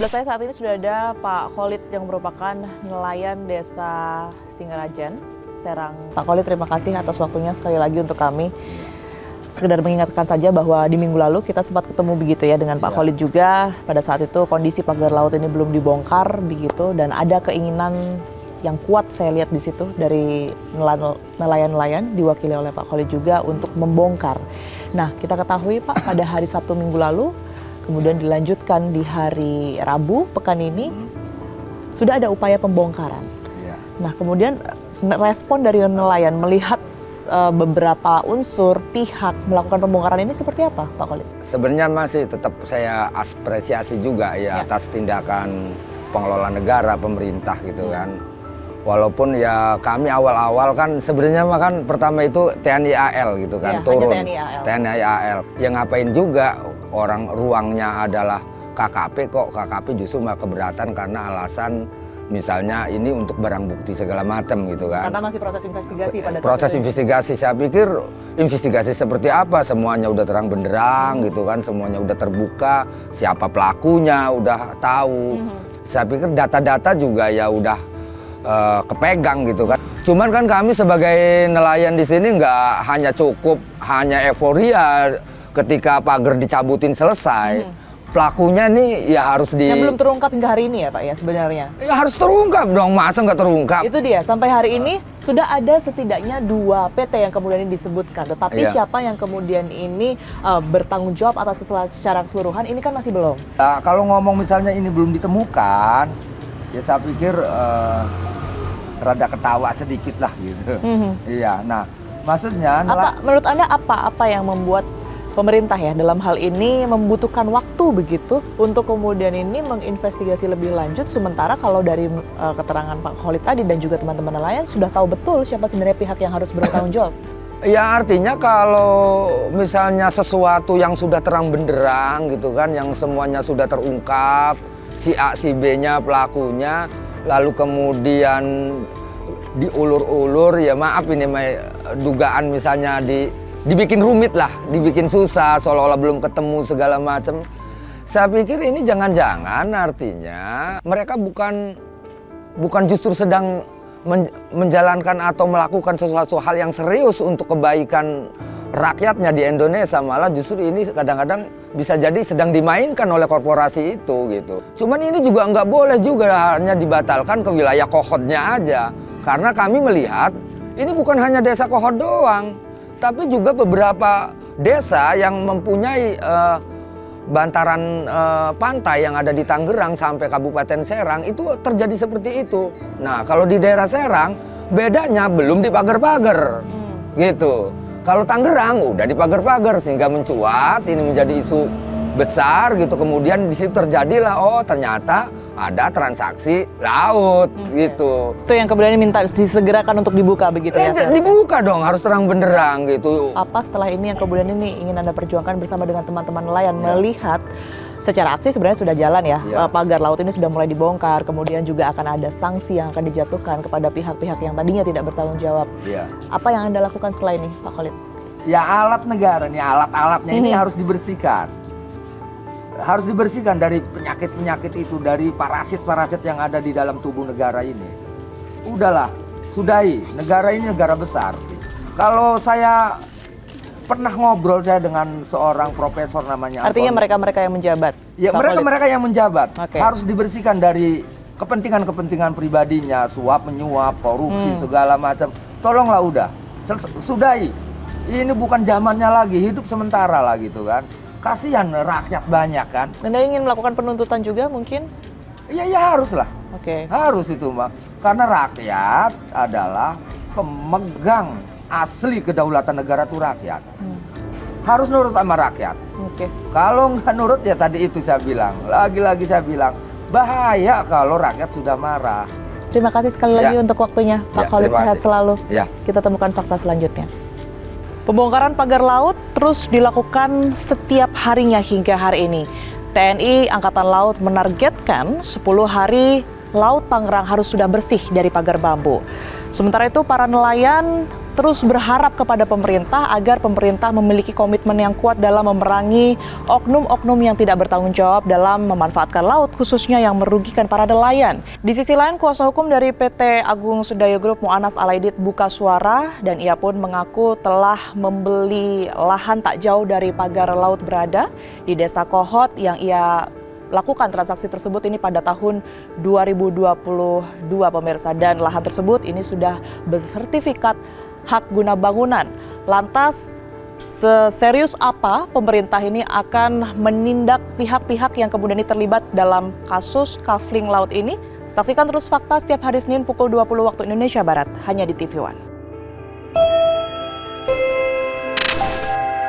Sebelah saya saat ini sudah ada Pak Khalid yang merupakan nelayan desa Singarajan, Serang. Pak Khalid, terima kasih atas waktunya sekali lagi untuk kami. Sekedar mengingatkan saja bahwa di minggu lalu kita sempat ketemu begitu ya dengan Pak Khalid juga. Pada saat itu kondisi pagar laut ini belum dibongkar begitu dan ada keinginan yang kuat saya lihat di situ dari nelayan-nelayan diwakili oleh Pak Khalid juga untuk membongkar. Nah, kita ketahui Pak pada hari Sabtu minggu lalu, kemudian dilanjutkan di hari Rabu pekan ini sudah ada upaya pembongkaran. Nah, kemudian respon dari nelayan melihat beberapa unsur pihak melakukan pembongkaran ini seperti apa, Pak Khalid? Sebenarnya masih tetap saya apresiasi juga ya atas tindakan pengelola negara, pemerintah gitu kan. Walaupun ya kami awal-awal kan sebenarnya kan pertama itu TNI AL gitu kan, turun TNI AL. Yang ngapain juga orang ruangnya adalah KKP, kok KKP justru malah keberatan karena alasan misalnya ini untuk barang bukti segala macam gitu kan. Karena masih proses investigasi pada saat proses itu. investigasi, saya pikir investigasi seperti apa, semuanya udah terang benderang gitu kan, semuanya udah terbuka, siapa pelakunya udah tahu. Saya pikir data-data juga ya udah kepegang gitu kan. Cuman kan kami sebagai nelayan di sini nggak hanya cukup hanya euforia ketika pagar dicabutin selesai. Pelakunya nih ya harus yang belum terungkap hingga hari ini ya Pak ya sebenarnya? Ya harus terungkap dong, masa nggak terungkap? Itu dia, sampai hari ini sudah ada setidaknya 2 PT yang kemudian ini disebutkan. Tetapi siapa yang kemudian ini bertanggung jawab atas kesalahan secara keseluruhan ini kan masih belum. Nah, kalau ngomong misalnya ini belum ditemukan, ya saya pikir rada ketawa sedikit lah gitu. Iya, nah maksudnya... menurut Anda apa yang membuat pemerintah ya dalam hal ini membutuhkan waktu begitu untuk kemudian ini menginvestigasi lebih lanjut, sementara kalau dari keterangan Pak Khalid tadi dan juga teman-teman nelayan sudah tahu betul siapa sebenarnya pihak yang harus bertanggung jawab? Ya artinya kalau misalnya sesuatu yang sudah terang benderang gitu kan, yang semuanya sudah terungkap, si A si B-nya pelakunya, lalu kemudian diulur-ulur, ya maaf ini dugaan misalnya dibikin rumit lah, dibikin susah, seolah-olah belum ketemu segala macam. Saya pikir ini jangan-jangan artinya mereka bukan justru sedang menjalankan atau melakukan sesuatu hal yang serius untuk kebaikan rakyatnya di Indonesia, malah justru ini kadang-kadang bisa jadi sedang dimainkan oleh korporasi itu gitu. Cuman ini juga nggak boleh juga hanya dibatalkan ke wilayah Kohodnya aja, karena kami melihat ini bukan hanya desa Kohod doang, tapi juga beberapa desa yang mempunyai bantaran pantai yang ada di Tangerang sampai Kabupaten Serang itu terjadi seperti itu. Nah, kalau di daerah Serang bedanya belum dipagar-pagar gitu. Kalau Tangerang udah dipagar-pagar sehingga mencuat, ini menjadi isu besar gitu. Kemudian di situ terjadilah ternyata ada transaksi laut gitu. Itu yang kemudian minta disegerakan untuk dibuka begitu ya? Dibuka dong, harus terang benderang gitu. Apa setelah ini yang kemudian ini ingin Anda perjuangkan bersama dengan teman-teman nelayan melihat secara aksi sebenarnya sudah jalan ya, pagar laut ini sudah mulai dibongkar, kemudian juga akan ada sanksi yang akan dijatuhkan kepada pihak-pihak yang tadinya tidak bertanggung jawab. Apa yang Anda lakukan setelah ini, Pak Khalid? Ya alat negara nih, alat-alatnya ini harus dibersihkan. Harus dibersihkan dari penyakit-penyakit itu, dari parasit-parasit yang ada di dalam tubuh negara ini. Udahlah, sudahi. Negara ini negara besar. Kalau saya pernah ngobrol saya dengan seorang profesor namanya. Artinya mereka-mereka yang menjabat? Ya, mereka-mereka yang menjabat. Harus dibersihkan dari kepentingan-kepentingan pribadinya, suap, menyuap, korupsi, segala macam. Tolonglah udah, sudahi. Ini bukan zamannya lagi, hidup sementara lah gitu kan. Kasihan rakyat banyak kan. Anda ingin melakukan penuntutan juga mungkin? Iya harus lah. Harus itu Mbak. Karena rakyat adalah pemegang asli kedaulatan negara itu rakyat. Harus nurut sama rakyat. Kalau nggak nurut ya tadi itu saya bilang. Lagi-lagi saya bilang bahaya kalau rakyat sudah marah. Terima kasih sekali lagi untuk waktunya Pak Khalid, sehat selalu. Kita temukan fakta selanjutnya. Pembongkaran pagar laut terus dilakukan setiap harinya hingga hari ini. TNI Angkatan Laut menargetkan 10 hari Laut Tangerang harus sudah bersih dari pagar bambu. Sementara itu para nelayan terus berharap kepada pemerintah agar pemerintah memiliki komitmen yang kuat dalam memerangi oknum-oknum yang tidak bertanggung jawab dalam memanfaatkan laut, khususnya yang merugikan para nelayan. Di sisi lain, kuasa hukum dari PT Agung Sedayo Group, Mu'anas Alaidit, buka suara dan ia pun mengaku telah membeli lahan tak jauh dari pagar laut berada di Desa Kohot yang ia lakukan transaksi tersebut ini pada tahun 2022 pemirsa, dan lahan tersebut ini sudah bersertifikat hak guna bangunan. Lantas seserius apa pemerintah ini akan menindak pihak-pihak yang kemudian ini terlibat dalam kasus kafling laut ini? Saksikan terus Fakta setiap hari Senin pukul 20 waktu Indonesia Barat hanya di TV One.